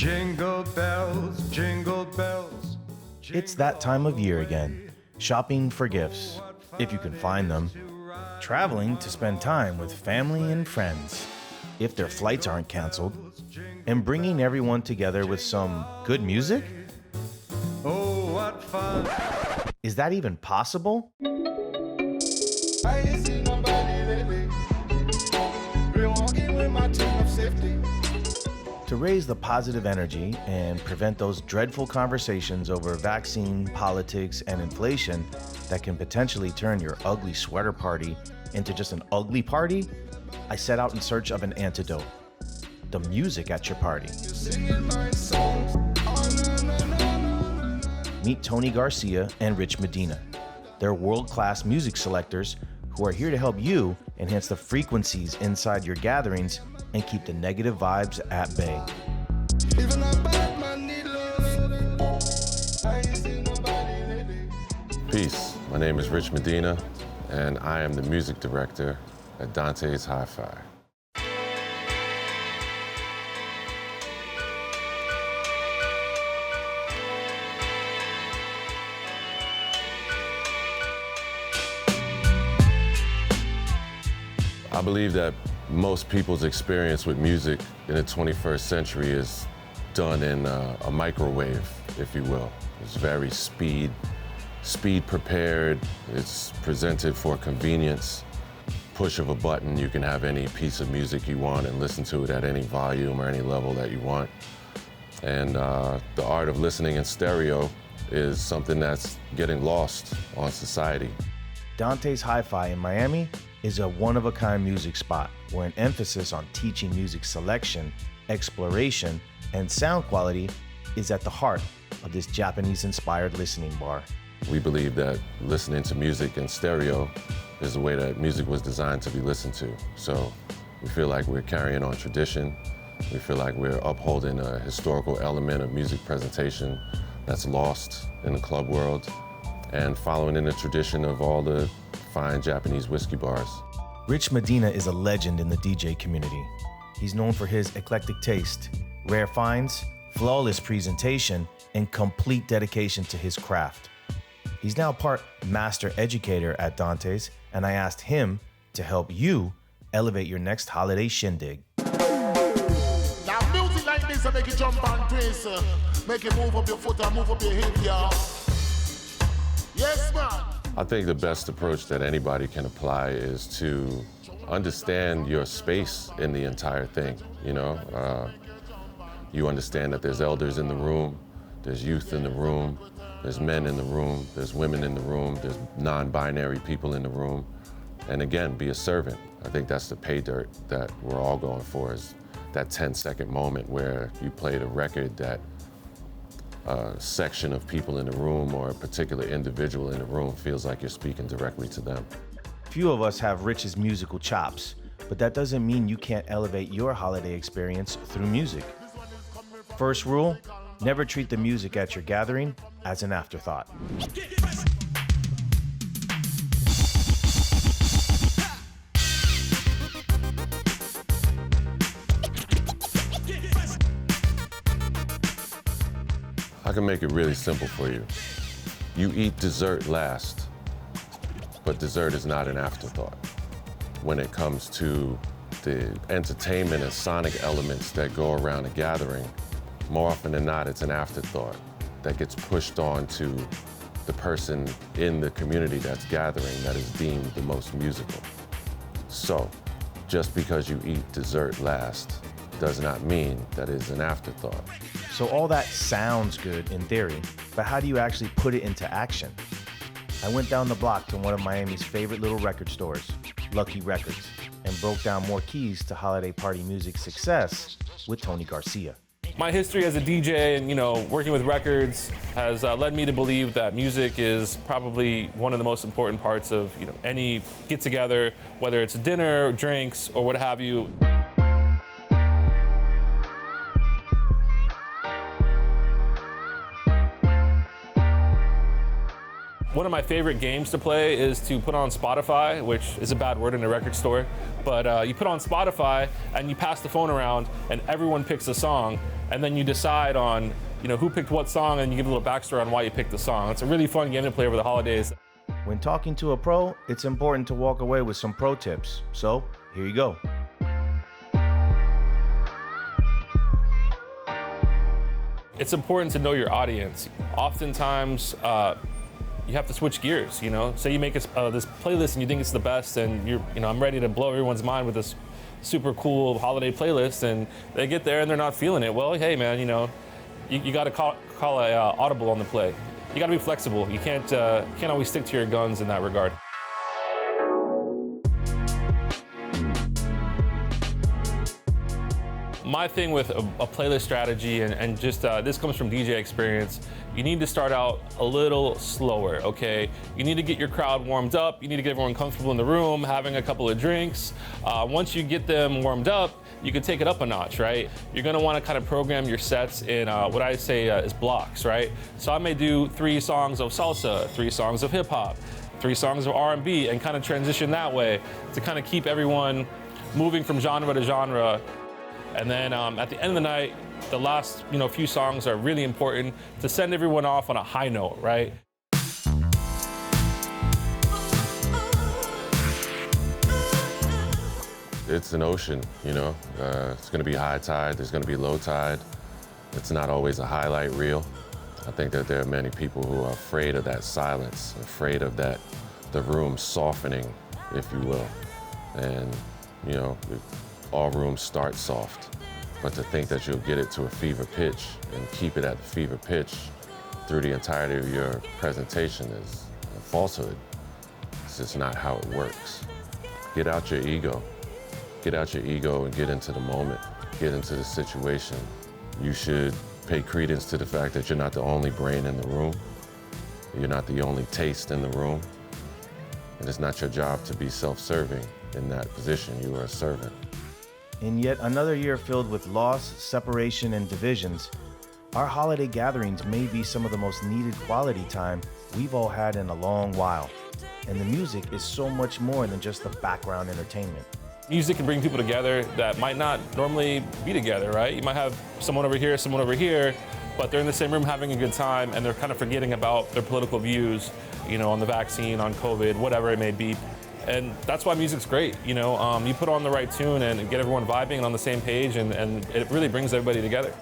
Jingle bells, jingle bells. It's that time of year again. Shopping for gifts, if you can find them. Traveling to spend time with family and friends, if their flights aren't canceled. And bringing everyone together with some good music? Oh, what fun. Is that even possible? I ain't seen nobody lately. Been walking with my team of safety. To raise the positive energy and prevent those dreadful conversations over vaccine, politics, and inflation that can potentially turn your ugly sweater party into just an ugly party, I set out in search of an antidote. The music at your party. Singing my songs. Meet Tony Garcia and Rich Medina. They're world-class music selectors who are here to help you enhance the frequencies inside your gatherings and keep the negative vibes at bay. Even a bad man need love. I ain't seen nobody lately. Peace. My name is Rich Medina, and I am the music director at Dante's Hi-Fi. I believe that most people's experience with music in the 21st century is done in a microwave, if you will. It's very speed prepared. It's presented for convenience. Push of a button, you can have any piece of music you want and listen to it at any volume or any level that you want. And the art of listening in stereo is something that's getting lost on society. Dante's Hi-Fi in Miami is a one-of-a-kind music spot where an emphasis on teaching music selection, exploration, and sound quality is at the heart of this Japanese-inspired listening bar. We believe that listening to music in stereo is the way that music was designed to be listened to. So we feel like we're carrying on tradition. We feel like we're upholding a historical element of music presentation that's lost in the club world and following in the tradition of all the fine Japanese whiskey bars. Rich Medina is a legend in the DJ community. He's known for his eclectic taste, rare finds, flawless presentation, and complete dedication to his craft. He's now part master educator at Dante's, and I asked him to help you elevate your next holiday shindig. Now music like this make you jump and twist, make you move up your foot and move up your hip, y'all. Yes, man. I think the best approach that anybody can apply is to understand your space in the entire thing, you know? You understand that there's elders in the room, there's youth in the room, there's men in the room, there's women in the room, there's non-binary people in the room. And again, be a servant. I think that's the pay dirt that we're all going for, is that 10-second moment where you played a record that a section of people in the room or a particular individual in the room feels like you're speaking directly to them. Few of us have Rich's musical chops, but that doesn't mean you can't elevate your holiday experience through music. First rule, never treat the music at your gathering as an afterthought. I can make it really simple for you. You eat dessert last, but dessert is not an afterthought. When it comes to the entertainment and sonic elements that go around a gathering, more often than not, it's an afterthought that gets pushed on to the person in the community that's gathering that is deemed the most musical. So, just because you eat dessert last does not mean that it's an afterthought. So all that sounds good in theory, but how do you actually put it into action? I went down the block to one of Miami's favorite little record stores, Lucky Records, and broke down more keys to holiday party music success with Tony Garcia. My history as a DJ and working with records has led me to believe that music is probably one of the most important parts of any get-together, whether it's a dinner, drinks, or what have you. One of my favorite games to play is to put on Spotify, which is a bad word in a record store, but you put on Spotify and you pass the phone around and everyone picks a song, and then you decide on who picked what song, and you give a little backstory on why you picked the song. It's a really fun game to play over the holidays. When talking to a pro, it's important to walk away with some pro tips. So here you go. It's important to know your audience. Oftentimes, you have to switch gears. Say you make this playlist and you think it's the best, and I'm ready to blow everyone's mind with this super cool holiday playlist, and they get there and they're not feeling it. Well, hey man, you got to call a audible on the play. You got to be flexible. You can't always stick to your guns in that regard. My thing with a playlist strategy, and just this comes from DJ experience, you need to start out a little slower, okay? You need to get your crowd warmed up. You need to get everyone comfortable in the room, having a couple of drinks. Once you get them warmed up, you can take it up a notch, right? You're gonna wanna kind of program your sets in what I say is blocks, right? So I may do 3 songs of salsa, 3 songs of hip hop, 3 songs of R&B, and kind of transition that way to kind of keep everyone moving from genre to genre. And then at the end of the night, the last few songs are really important to send everyone off on a high note, right? It's an ocean, it's gonna be high tide, there's gonna be low tide. It's not always a highlight reel. I think that there are many people who are afraid of that silence, afraid of the room softening, if you will. And, all rooms start soft, but to think that you'll get it to a fever pitch and keep it at the fever pitch through the entirety of your presentation is a falsehood. It's just not how it works. Get out your ego. Get out your ego and get into the moment, get into the situation. You should pay credence to the fact that you're not the only brain in the room. You're not the only taste in the room. And it's not your job to be self-serving in that position. You are a servant. In yet another year filled with loss, separation, and divisions, our holiday gatherings may be some of the most needed quality time we've all had in a long while. And the music is so much more than just the background entertainment. Music can bring people together that might not normally be together, right? You might have someone over here, but they're in the same room having a good time, and they're kind of forgetting about their political views, on the vaccine, on COVID, whatever it may be. And that's why music's great, you put on the right tune and get everyone vibing and on the same page, and it really brings everybody together.